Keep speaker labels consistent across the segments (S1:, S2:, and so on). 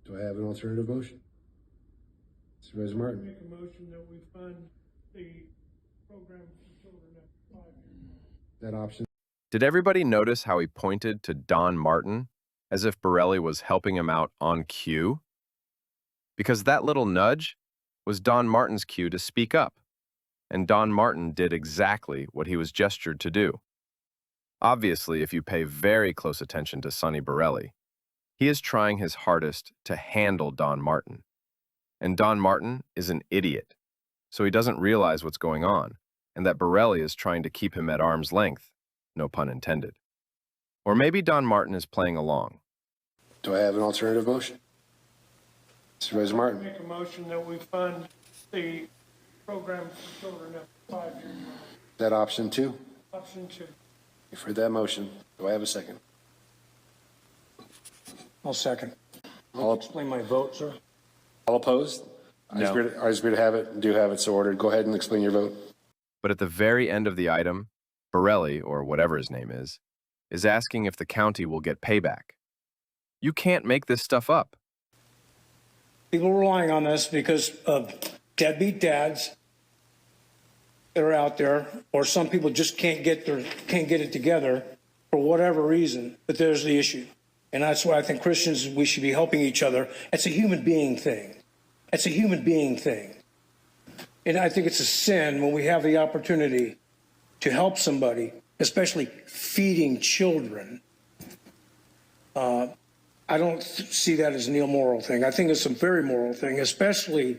S1: Do I have an alternative motion? Supervisor Martin.
S2: Make a motion that we fund the program for children at 5 years.
S1: That option.
S3: Did everybody notice how he pointed to Don Martin as if Borrelli was helping him out on cue? Because that little nudge was Don Martin's cue to speak up, and Don Martin did exactly what he was gestured to do. Obviously, if you pay very close attention to Sonny Borrelli, he is trying his hardest to handle Don Martin. And Don Martin is an idiot, so he doesn't realize what's going on, and that Borrelli is trying to keep him at arm's length, no pun intended. Or maybe Don Martin is playing along.
S1: Do I have an alternative motion? Supervisor Martin.
S2: Make a motion that we fund the program for children at 5 years.
S1: That option 2.
S2: Option 2.
S1: You've heard that motion. Do I have a second?
S4: I'll second.
S1: All,
S4: Explain my vote, sir.
S1: all opposed?
S3: No.
S1: I just agree to have it, do have it so ordered. Go ahead and explain your vote.
S3: But at the very end of the item, Borrelli, or whatever his name is asking if the county will get payback. You can't make this stuff up.
S4: People are relying on this because of deadbeat dads that are out there, or some people just can't get it together for whatever reason. But there's the issue, and that's why I think Christians, we should be helping each other. It's a human being thing. It's a human being thing, and I think it's a sin when we have the opportunity to help somebody, especially feeding children. I don't see that as an immoral thing. I think it's a very moral thing, especially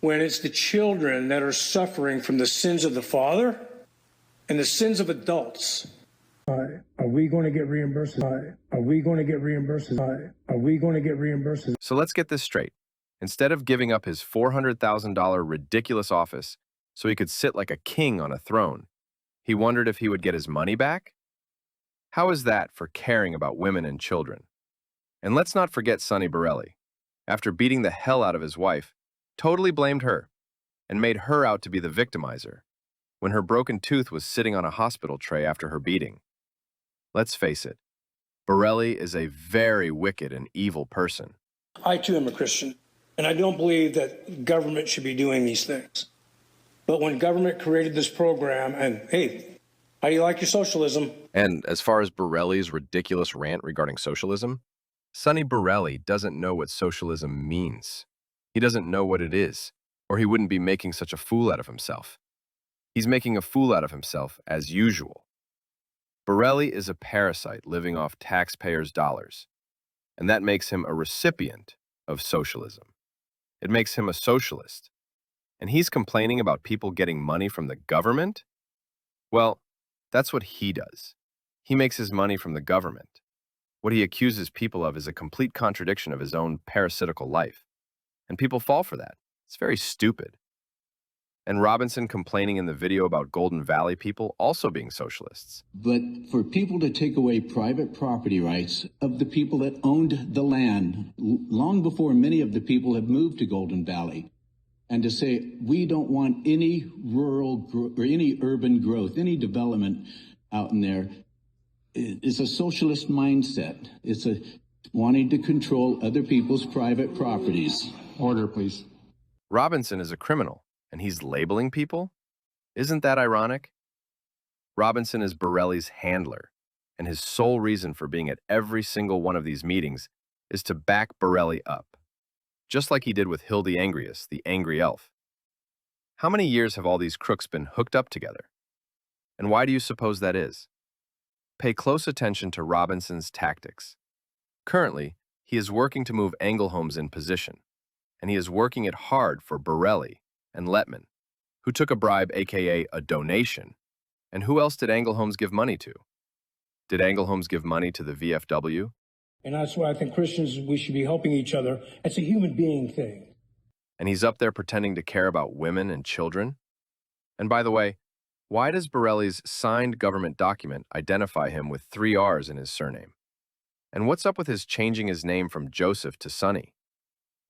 S4: when it's the children that are suffering from the sins of the father and the sins of adults. Are we going to get reimbursed? Are we going to get reimbursed? Are we going to get reimbursed?
S3: So let's get this straight. Instead of giving up his $400,000 ridiculous office so he could sit like a king on a throne, he wondered if he would get his money back? How is that for caring about women and children? And let's not forget Sonny Borrelli. After beating the hell out of his wife, totally blamed her and made her out to be the victimizer when her broken tooth was sitting on a hospital tray after her beating. Let's face it, Borrelli is a very wicked and evil person.
S4: I too am a Christian, and I don't believe that government should be doing these things. But when government created this program, and hey, how do you like your socialism?
S3: And as far as Borrelli's ridiculous rant regarding socialism, Sonny Borrelli doesn't know what socialism means. He doesn't know what it is, or he wouldn't be making such a fool out of himself. He's making a fool out of himself as usual. Borrelli is a parasite living off taxpayers' dollars, and that makes him a recipient of socialism. It makes him a socialist. And he's complaining about people getting money from the government? Well, that's what he does. He makes his money from the government. What he accuses people of is a complete contradiction of his own parasitical life. And people fall for that. It's very stupid. And Robinson complaining in the video about Golden Valley people also being socialists.
S5: But for people to take away private property rights of the people that owned the land long before many of the people have moved to Golden Valley, and to say we don't want any rural or any urban growth, any development out in there, is a socialist mindset. It's a wanting to control other people's private properties.
S6: Order, please.
S3: Robinson is a criminal, and he's labeling people? Isn't that ironic? Robinson is Borrelli's handler, and his sole reason for being at every single one of these meetings is to back Borrelli up, just like he did with Hildy Angrius, the angry elf. How many years have all these crooks been hooked up together? And why do you suppose that is? Pay close attention to Robinson's tactics. Currently, he is working to move Engelholms in position, and he is working it hard for Borrelli and Letman, who took a bribe, aka a donation. And who else did Engelholms give money to? Did Engelholms give money to the VFW?
S4: And that's why I think Christians, we should be helping each other. It's a human being thing.
S3: And he's up there pretending to care about women and children? And by the way, why does Borrelli's signed government document identify him with 3 R's in his surname? And what's up with his changing his name from Joseph to Sonny?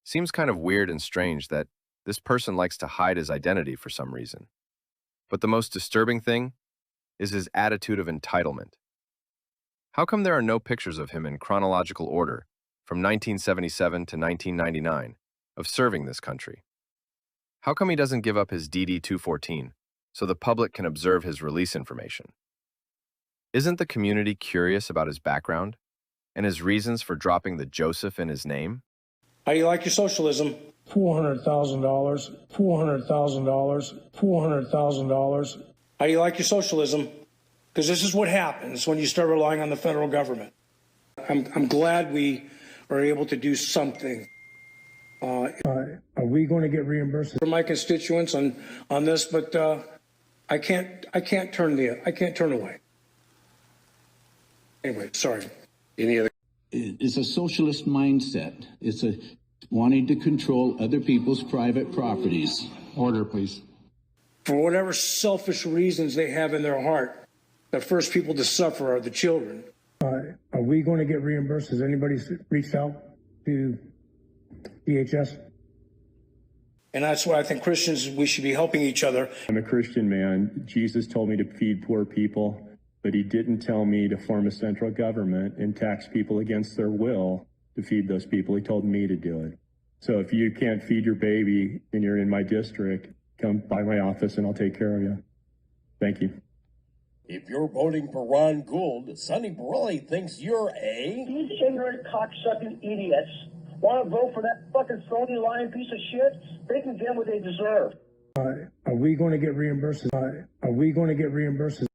S3: Seems kind of weird and strange that this person likes to hide his identity for some reason. But the most disturbing thing is his attitude of entitlement. How come there are no pictures of him in chronological order from 1977 to 1999 of serving this country. How come he doesn't give up his DD-214 so the public can observe his release information? Isn't the community curious about his background and his reasons for dropping the Joseph in his name?
S4: How do you like your socialism? $400,000, $400,000, $400,000. How do you like your socialism? Because this is what happens when you start relying on the federal government. I'm glad we are able to do something. Are we going to get reimbursed for my constituents on this? But I can't turn away. Anyway, sorry.
S1: Any other?
S5: It's a socialist mindset. It's a wanting to control other people's private properties.
S6: Order, please.
S4: For whatever selfish reasons they have in their heart, the first people to suffer are the children. Are we going to get reimbursed? Has anybody reached out to DHS? And that's why I think Christians, we should be helping each other.
S7: I'm a Christian man. Jesus told me to feed poor people, but he didn't tell me to form a central government and tax people against their will to feed those people. He told me to do it. So if you can't feed your baby and you're in my district, come by my office and I'll take care of you. Thank you.
S8: If you're voting for Ron Gould, Sonny Borrelli thinks you're a...
S9: These ignorant, cocksucking idiots want to vote for that fucking phony lying piece of shit. They can get what they deserve.
S4: Are we going to get reimbursed? Are we going to get reimbursed?